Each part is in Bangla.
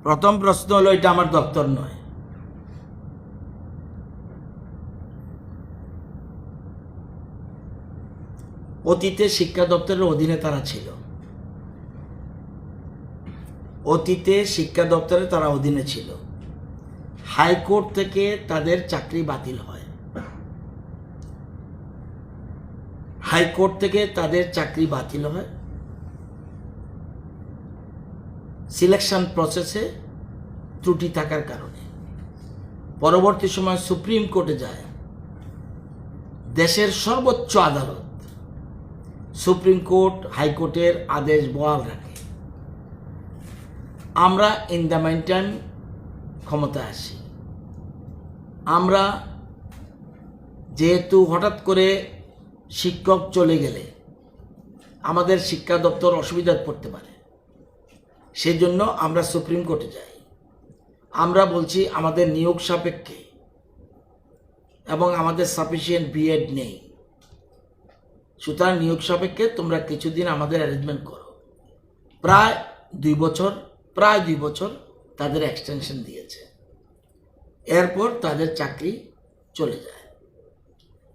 প্রথম প্রশ্ন হলো, এটা আমার দপ্তর নয়। অতীতে শিক্ষা দপ্তরের অধীনে তারা ছিল, অতীতে শিক্ষা দপ্তরে তারা অধীনে ছিল। হাইকোর্ট থেকে তাদের চাকরি বাতিল হয়, হাইকোর্ট থেকে তাদের চাকরি বাতিল হয়, সিলেকশন প্রসেসে ত্রুটি থাকার কারণে। পরবর্তী সময় সুপ্রিম কোর্টে যায়, দেশের সর্বোচ্চ আদালত সুপ্রিম কোর্ট হাইকোর্টের আদেশ বহাল রাখে। আমরা ইন দ্য মেইন টাইম ক্ষমতায় আসি। আমরা যেহেতু হঠাৎ করে শিক্ষক চলে গেলে আমাদের শিক্ষা দপ্তর অসুবিধায় পড়তে পারে, সেজন্য আমরা সুপ্রিম কোর্টে যাই। আমরা বলছি আমাদের নিয়োগ সাপেক্ষে এবং আমাদের সাফিসিয়েন্ট বিএড নেই, সুতরাং নিয়োগ সাপেক্ষে তোমরা কিছুদিন আমাদের অ্যারেঞ্জমেন্ট করো। প্রায় 2 বছর তাদের এক্সটেনশন দিয়েছে। এরপর তাদের চাকরি চলে যায়।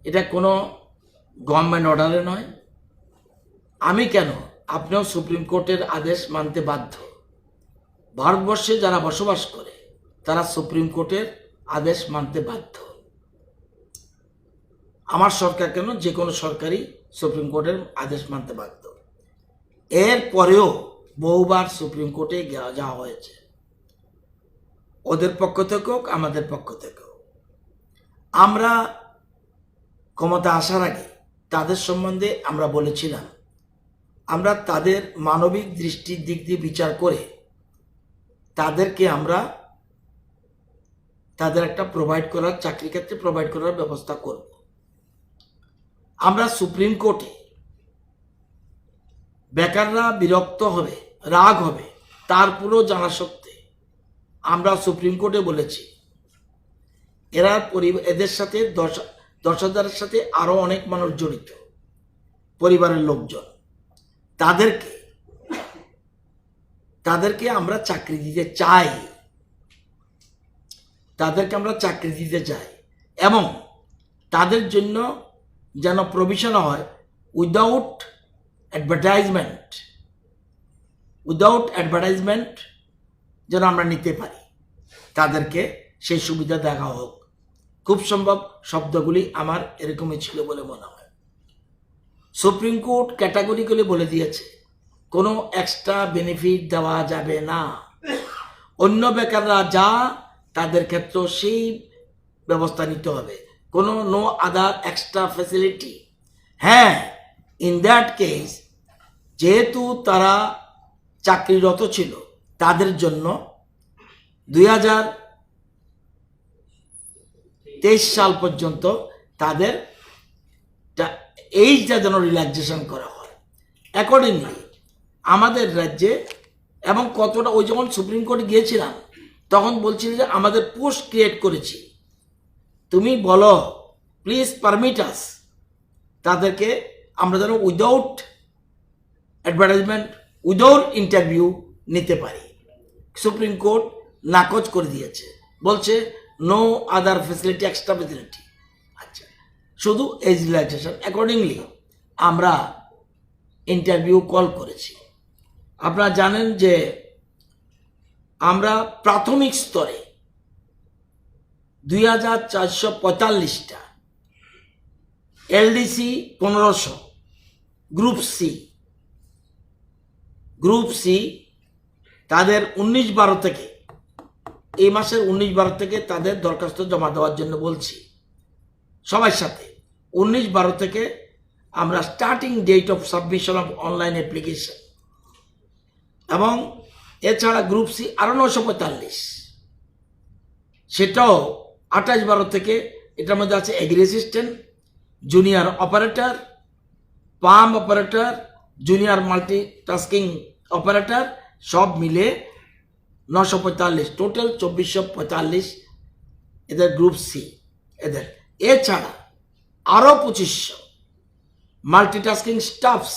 এটা কোনো গভর্নমেন্ট অর্ডারে নয়। আমি কেন, আপনিও সুপ্রিম কোর্টের আদেশ মানতে বাধ্য। ভারতবর্ষে যারা বসবাস করে তারা সুপ্রিম কোর্টের আদেশ মানতে বাধ্য। আমার সরকার কেন, যে কোনো সরকারই সুপ্রিম কোর্টের আদেশ মানতে বাধ্য। এরপরেও বহুবার সুপ্রিম কোর্টে যাওয়া হয়েছে, ওদের পক্ষ থেকেও আমাদের পক্ষ থেকেও। আমরা ক্ষমতা আসার আগে তাদের সম্বন্ধে আমরা বলেছিলাম, আমরা তাদের মানবিক দৃষ্টির দিক দিয়ে বিচার করে তাদেরকে আমরা তাদের একটা প্রোভাইড করার, চাকরি ক্ষেত্রে প্রোভাইড করার ব্যবস্থা করব। আমরা সুপ্রিম কোর্টে বেকাররা বিরক্ত হবে, রাগ হবে, তারপরেও জানা সত্ত্বে আমরা সুপ্রিম কোর্টে বলেছি এদের সাথে 10,000-এর সাথে আরো অনেক মানুষ জড়িত, পরিবারের লোকজন, তাদেরকে আমরা চাকরি দিতে চাই, তাদেরকে আমরা চাকরি দিতে চাই। এবং তাদের জন্য যেন প্রভিশন হয় উইদাউট অ্যাডভার্টাইজমেন্ট যেন আমরা নিতে পারি, তাদেরকে সেই সুবিধা দেখা হোক। খুব সম্ভব শব্দগুলি আমার এরকমই ছিল বলে মনে হয়। সুপ্রিম কোর্ট ক্যাটাগরিক্যালি বলে দিয়েছে কোনো এক্সট্রা বেনিফিট দেওয়া যাবে না। অন্য বেকাররা যা, তাদের ক্ষেত্রেও সেই ব্যবস্থা নিতে হবে, কোনো নো আদার এক্সট্রা ফ্যাসিলিটি। হ্যাঁ, ইন দ্যাট কেস যেহেতু তারা চাকরিরত ছিল, তাদের জন্য 2023 সাল পর্যন্ত তাদের এইজটা যেন রিল্যাক্সেশন করা হয় অ্যাকর্ডিংলি আমাদের রাজ্যে। এবং কতটা, ওই যখন সুপ্রিম কোর্টে গিয়েছিলাম তখন বলছিল যে আমাদের পোস্ট ক্রিয়েট করেছি, তুমি বলো প্লিজ পারমিট আস, তাদেরকে আমরা যেন উইদাউট অ্যাডভার্টাইজমেন্ট, উইদাউট ইন্টারভিউ নিতে পারি। সুপ্রিম কোর্ট নাকচ করে দিয়েছে, বলছে no other facility, extra facility. আচ্ছা, শুধু এজ রিল্যাক্সেশন। অ্যাকর্ডিংলি আমরা ইন্টারভিউ কল করেছি। আপনারা জানেন যে আমরা প্রাথমিক স্তরে 2,445টা, এলডিসি 1500, গ্রুপ সি তাদের 19-12 থেকে, এই মাসের 19-12 থেকে তাদের দরখাস্ত জমা দেওয়ার জন্য বলছি সবার সাথে। 19-12 থেকে আমরা starting date of submission of online application. এবং এছাড়া গ্রুপ সি আরো 945, সেটাও 28-12 থেকে। এটার মধ্যে আছে agri assistant, junior operator, pump operator, junior multitasking operator, সব মিলে 945, টোটাল 2445 এদের গ্রুপ সি এদের। এছাড়া আরো 2500 মাল্টিটাস্কিং স্টাফস,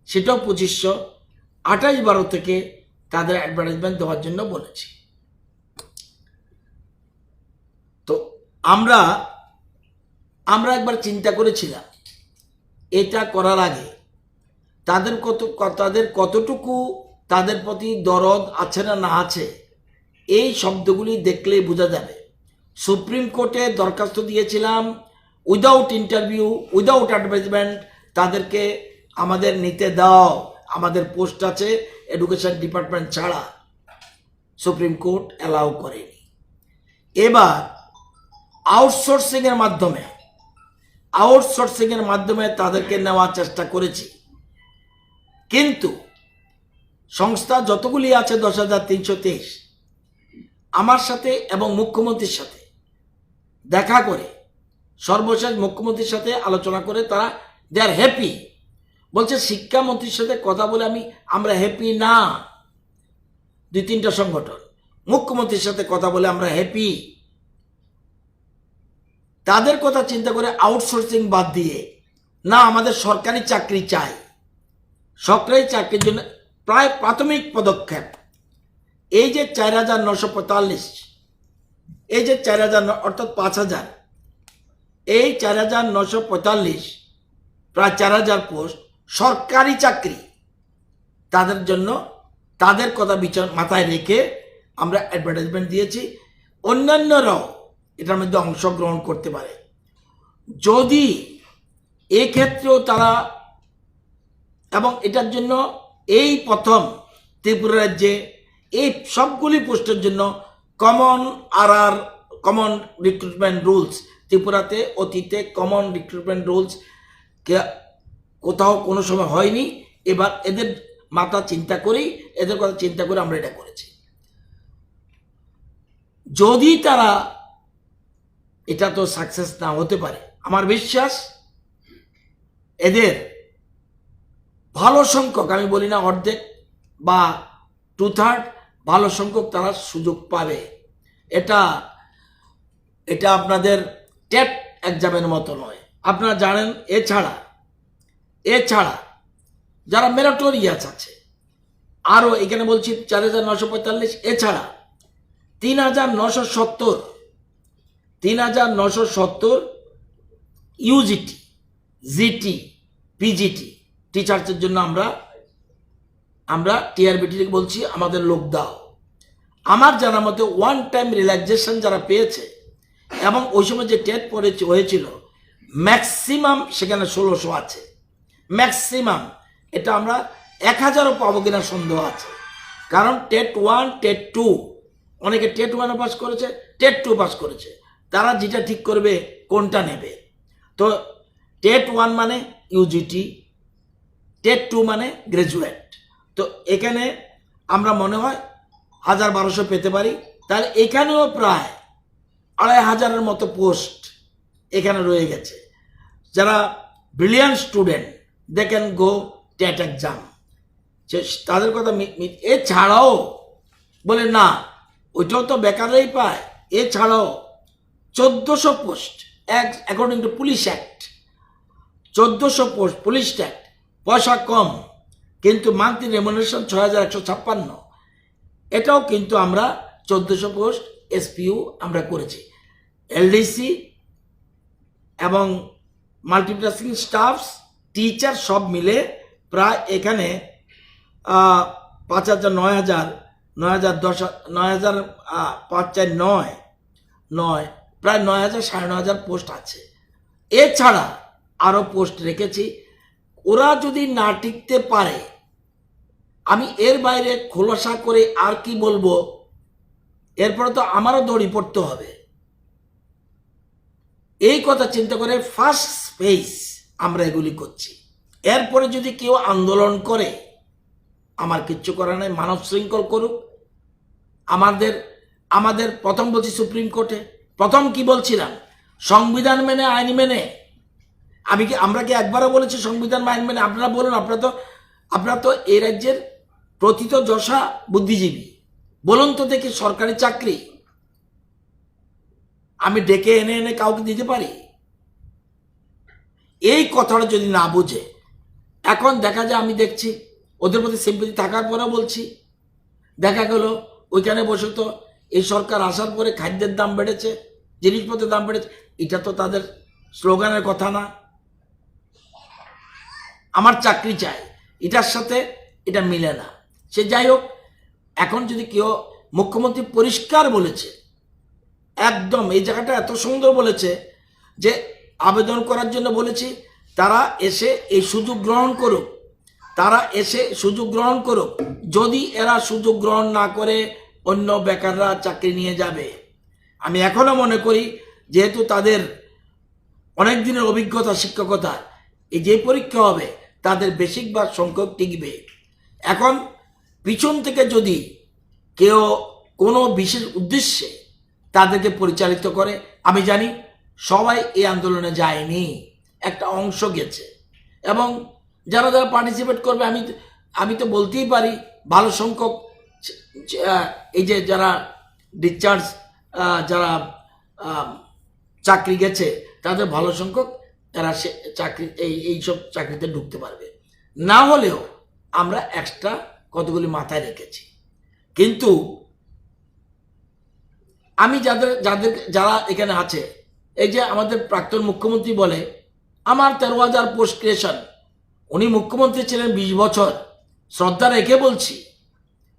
সেটাও 2500। 28-12 থেকে তাদের অ্যাডভার্টাইজমেন্ট দেওয়ার জন্য বলেছি। তো আমরা একবার চিন্তা করেছিলাম এটা করার আগে তাদের কতটুকু তাদের প্রতি দরদ আছে না আছে এই শব্দগুলি দেখলেই বোঝা যাবে। সুপ্রিম কোর্টে দরখাস্ত দিয়েছিলাম উইদাউট ইন্টারভিউ, উইদাউট অ্যাডভার্টাইজমেন্ট, তাদেরকে আমাদের নিতে দাও, আমাদের পোস্ট আছে এডুকেশন ডিপার্টমেন্ট ছাড়া। সুপ্রিম কোর্ট অ্যালাউ করেনি। এবার আউটসোর্সিংয়ের মাধ্যমে তাদেরকে নেওয়ার চেষ্টা করেছি, কিন্তু সংস্থা যতগুলি আছে 10,323 আমার সাথে এবং মুখ্যমন্ত্রীর সাথে দেখা করে, সর্বশেষ মুখ্যমন্ত্রীর সাথে আলোচনা করে তারা দে আর হ্যাপি। বলছে শিক্ষামন্ত্রীর সাথে কথা বলে আমরা হ্যাপি না। 2-3টা সংগঠন মুখ্যমন্ত্রীর সাথে কথা বলে আমরা হ্যাপি। তাদের কথা চিন্তা করে আউটসোর্সিং বাদ দিয়ে না আমাদের সরকারি চাকরি চাই, সরকারি চাকরির জন্য প্রায় প্রাথমিক পদক্ষেপ এই যে 4,945, এই যে 4,000 অর্থাৎ 5,000, এই 4,945 প্রায় 4,000 পোস্ট সরকারি চাকরি, তাদের জন্য তাদের কথা মাথায় রেখে আমরা অ্যাডভার্টাইজমেন্ট দিয়েছি। অন্যান্যরাও এটার মধ্যে অংশগ্রহণ করতে পারে। যদি এক্ষেত্রেও তারা, এবং এটার জন্য এই প্রথম ত্রিপুরা রাজ্যে এই সবগুলি পোস্টের জন্য কমন রিক্রুটমেন্ট রুলস, ত্রিপুরাতে অতীতে কমন রিক্রুটমেন্ট রুলস কোথাও কোনো সময় হয়নি। এবার এদের মাথা চিন্তা করেই, এদের কথা চিন্তা করে আমরা এটা করেছি। যদি তারা, এটা তো সাকসেস না হতে পারে, আমার বিশ্বাস এদের ভালো সংখ্যক, আমি বলি না অর্ধেক বা 2/3, ভালো সংখ্যক তারা সুযোগ পাবে। এটা আপনাদের টেট এক্সামের মতো নয়। আপনারা জানেন এছাড়া যারা মেরিটোরিয়াস আছে আরও, এখানে বলছি 4,945, এছাড়া 3,970 ইউজিটি, জিটি, পিজিটি টিচার্সের জন্য আমরা টিআরবিটি থেকে বলছি আমাদের লোক দাও। আমার জানার মতে ওয়ান টাইম রিল্যাক্সেশন যারা পেয়েছে এবং ওই সময় যে টেট হয়েছিল ম্যাক্সিমাম সেখানে 1,600 আছে, ম্যাক্সিমাম। এটা আমরা 1,000ও পাবো কিনা সন্দেহ আছে, কারণ টেট 1, টেট 2, অনেকে টেট 1ও পাস করেছে, টেট 2 পাস করেছে। তারা যেটা ঠিক করবে কোনটা নেবে। তো টেট 1 মানে ইউজিটি, টেট 2 মানে গ্রাজুয়েট। তো এখানে আমরা মনে হয় 1,000-1,200 পেতে পারি। তাহলে এখানেও প্রায় 2,500-এর মতো পোস্ট এখানে রয়ে গেছে। যারা brilliant student they can go TET exam, তাদের কথা। এছাড়াও বলে না ওইটাও তো বেকাররাই পায়, এছাড়াও 1,400 post according to police act, 1,400 post police act, পয়সা কম কিন্তু মান্থলি রেমুনারেশন 6,156। এটাও কিন্তু আমরা 1,400 পোস্ট এসপিইউ আমরা করেছি। এলডিসি এবং মাল্টিটাস্কিং স্টাফস, টিচার সব মিলে প্রায় এখানে 5,000, 9,000, 10,000, 9,000, 5,4, 9, প্রায় 9,000, 9,500 পোস্ট আছে। এছাড়া আরও পোস্ট রেখেছি। ওরা যদি না টিকতে পারে, আমি এর বাইরে খোলাসা করে আর কি বলবো, এরপরে তো আমারও দড়ি পড়তে হবে। এই কথা চিন্তা করে ফার্স্ট ফেজ আমরা এগুলি করছি। এরপরে যদি কেউ আন্দোলন করে, আমার কিচ্ছু করার নাই, মানব শৃঙ্খল করুক। আমাদের প্রথম বলছি সুপ্রিম কোর্টে, প্রথম কি বলছিলাম, সংবিধান মেনে, আইন মেনে। আমরা কি একবারও বলেছি সংবিধান আইন মেনে? আপনারা বলুন, আপনারা তো এই রাজ্যের প্রথিত যশা বুদ্ধিজীবী, বলুন তো দেখি সরকারি চাকরি আমি ডেকে এনে কাউকে দিতে পারি? এই কথাটা যদি না বুঝে, এখন দেখা যায়, আমি দেখছি ওদের প্রতি সিম্পথি থাকার পরেও বলছি দেখা গেল ওইখানে বসে তো এই সরকার আসার পরে খাদ্যের দাম বেড়েছে, জিনিসপত্রের দাম বেড়েছে, এটা তো তাদের স্লোগানের কথা না। আমার চাকরি চাই, এটার সাথে এটা মিলে না। সে যাই হোক, এখন যদি কেউ, মুখ্যমন্ত্রী পরিষ্কার বলেছে, একদম এই জায়গাটা এত সুন্দর বলেছে যে আবেদন করার জন্য বলেছি, তারা এসে এই সুযোগ গ্রহণ করুক, তারা এসে সুযোগ গ্রহণ করুক। যদি এরা সুযোগ গ্রহণ না করে অন্য বেকাররা চাকরি নিয়ে যাবে। আমি এখনো মনে করি যেহেতু তাদের অনেক দিনের অভিজ্ঞতা শিক্ষকতা, এই যে পরীক্ষা হবে তাদের বেশিরভাগ সংখ্যক টিকবে। এখন পিছন থেকে যদি কেউ কোনো বিশেষ উদ্দেশ্যে তাদেরকে পরিচালিত করে, আমি জানি সবাই এই আন্দোলনে যায়নি, একটা অংশ গেছে। এবং যারা যারা পার্টিসিপেট করবে, আমি তো বলতেই পারি ভালো সংখ্যক এই যে যারা ডিসচার্জ, যারা চাকরি গেছে তাদের ভালো সংখ্যক তারা সে চাকরি এইসব চাকরিতে ঢুকতে পারবে। না হলেও আমরা এক্সট্রা কতগুলি মাথায় রেখেছি। কিন্তু আমি যারা এখানে আছে, এই যে আমাদের প্রাক্তন মুখ্যমন্ত্রী বলে আমার 13,000 পোস্ট ক্রিয়েশন, উনি মুখ্যমন্ত্রী ছিলেন 20 বছর, শ্রদ্ধা রেখে বলছি।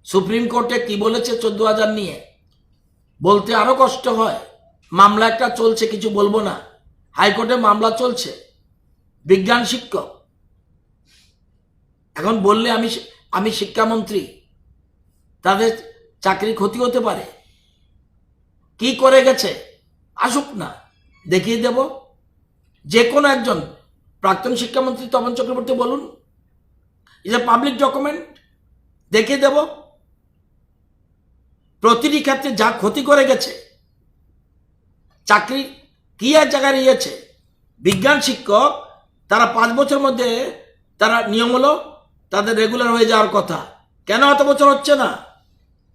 সুপ্রিম কোর্টে কি বলেছে 14,000 নিয়ে, বলতে আরো কষ্ট হয়। মামলা একটা চলছে, কিছু বলবো না, হাইকোর্টে মামলা চলছে। বিজ্ঞান শিক্ষক, এখন বললে আমি শিক্ষামন্ত্রী, তাদের চাকরি ক্ষতি হতে পারে। কি করে গেছে আসুক না, দেখিয়ে দেব। যে কোনো একজন, প্রাক্তন শিক্ষামন্ত্রী তপন চক্রবর্তী বলুন, ইজ এ পাবলিক ডকুমেন্ট, দেখিয়ে দেব। প্রতিটি ক্ষেত্রে যা ক্ষতি করে গেছে, চাকরি কি এক জায়গায় নিয়েছে। বিজ্ঞান শিক্ষক, তারা 5 বছর মধ্যে তারা নিয়ম হলো তাদের রেগুলার হয়ে যাওয়ার কথা, কেন এত বছর হচ্ছে না?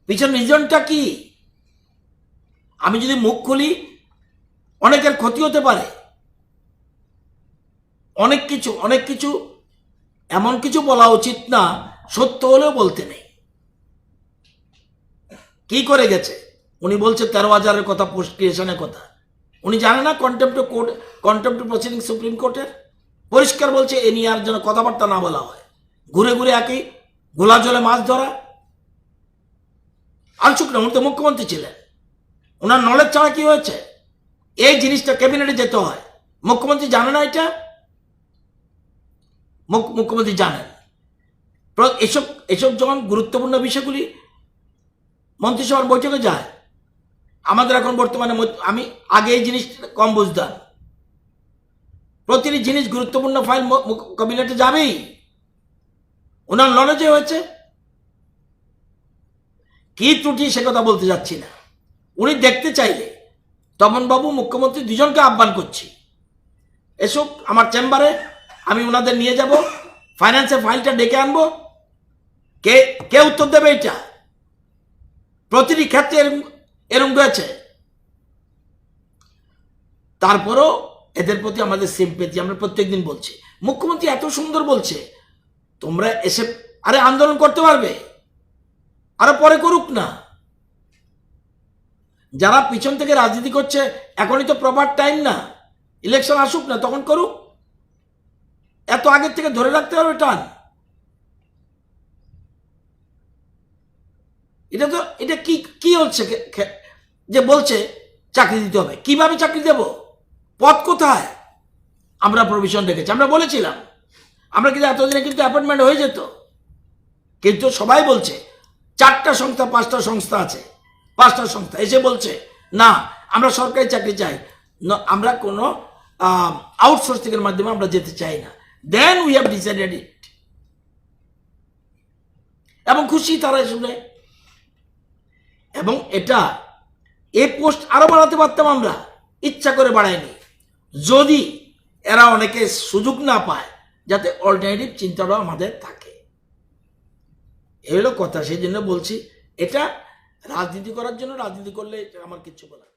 পিছনে রিজনটা কি? আমি যদি মুখ খুলি অনেকের ক্ষতি হতে পারে। অনেক কিছু এমন কিছু বলা উচিত না, সত্য হলেও বলতে নেই। কি করে গেছে? উনি বলছে 13,000-এর কথা, পোস্ট ক্রিয়েশনের কথা। উনি জানে না কন্টেম্প্ট প্রসিডিং সুপ্রিম কোর্টের পরিষ্কার বলছে এ নিয়ে আর যেন কথাবার্তা না বলা হয়। ঘুরে ঘুরে একই গোলা জলে মাছ ধরা। আনসুক না, উনি তো মুখ্যমন্ত্রী ছিলেন, ওনার নলেজ ছাড়া কি হয়েছে? এই জিনিসটা ক্যাবিনেটে যেতে হয়, মুখ্যমন্ত্রী জানে না এটা? মুখ্যমন্ত্রী জানেন। এসব যখন গুরুত্বপূর্ণ বিষয়গুলি মন্ত্রিসভার বৈঠকে যায়, আমাদের এখন বর্তমানে, আমি আগে এই জিনিস কম বুঝতাম, প্রতিটি জিনিস গুরুত্বপূর্ণ ফাইল ক্যাবিনেটে যাবেই, ওনার নলেজে হয়েছে। কি ত্রুটি সে কথা বলতে যাচ্ছি না। উনি দেখতে চাইলে তপনবাবু, মুখ্যমন্ত্রী দুজনকে আহ্বান করছি, এসব আমার চেম্বারে, আমি ওনাদের নিয়ে যাব, ফাইন্যান্সের ফাইলটা ডেকে আনবো। কে উত্তর দেবে? এটা প্রতিটি ক্ষেত্রে এরকম রয়েছে। তারপরও এদের প্রতি আমাদের সিম্পেথি, আমরা প্রত্যেকদিন বলছি। মুখ্যমন্ত্রী এত সুন্দর বলছে, তোমরা এসে আরে আন্দোলন করতে পারবে, আরো পরে করুক না। যারা পিছন থেকে রাজনীতি করছে, এখনই তো প্রপার টাইম না, ইলেকশন আসুক না, তখন করুক। এত আগের থেকে ধরে রাখতে হবে টান? এটা কি হচ্ছে যে বলছে চাকরি দিতে হবে? কিভাবে চাকরি দেব? পদ কোথায়? আমরা প্রভিশন রেখেছি, আমরা বলেছিলাম, আমরা কিন্তু এতদিনে কিন্তু অ্যাপয়েন্টমেন্ট হয়ে যেত। কিন্তু সবাই বলছে 4টা সংস্থা 5টা সংস্থা আছে, 5টা সংস্থা এসে বলছে না আমরা সরকারি চাকরি চাই, আমরা কোনো আউটসোর্সিং এর মাধ্যমে আমরা যেতে চাই না। দেন উই হ্যাভ ডিসাইডেড ইট। এবং খুশি তারা শুনে। এবং এটা এই পোস্ট আরো বাড়াতে পারতাম আমরা, ইচ্ছা করে বাড়াইনি। যদি এরা অনেকে সুযোগ না পায়, যাতে অল্টারনেটিভ চিন্তাটাও আমাদের থাকে, এই হলো কথা। সেই জন্য বলছি, এটা রাজনীতি করার জন্য, রাজনীতি করলে আমার কিচ্ছু বলার